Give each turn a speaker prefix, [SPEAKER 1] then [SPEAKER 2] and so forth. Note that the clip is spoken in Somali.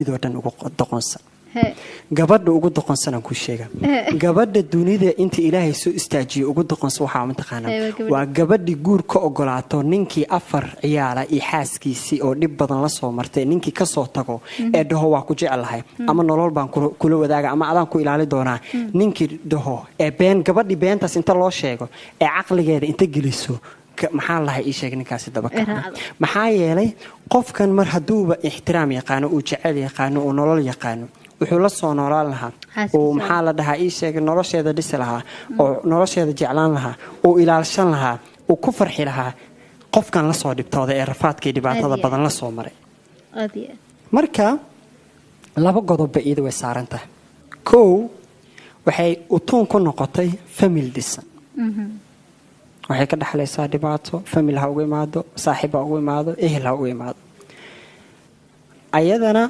[SPEAKER 1] doodan ugu doqonsan gabadha ugu doqonsan aan ku sheega gabadha dunida inta ilaahay soo istaajiyo ugu doqonsan waxa aan taqaana waa gabadhi guur ka ogolaato ninkii afar ciyaala iyo xaaskiisi oo dib badan la soo martay ninkii ka soo tago ee dhaho waa ku jecelahay ama nolol baan kula wadaaga ama adaan ku ilaali doonaa ninkii dhaho ee been gabadhi beentaas inta loo sheego ee aqligeeda inta geliso maxaa lahay ii sheeg ninkaasi daba ka maxaa yeelay qofkan mar haduuba ixtiraam yaqaano uu jecel yaqaano oo nolol yaqaano wuxuu la soo noolaan lahaa oo maxaa la dhahaa ii sheeg nolosheeda dhis lahaa oo nolosheeda jeclaan lahaa oo ilaalshan lahaa oo ku farxi lahaa qofkan la soo dhibtooda ee rafaadkii dhibaatada badan la soo maray marka laba godob ba iyada way saaran tahay koow waxay utuun ku noqotay family dhisan waxay ka dhaxlaysaa dhibaato family ha ugu imaado saaxiib ha ugu imaado ehel ha ugu imaado ayadana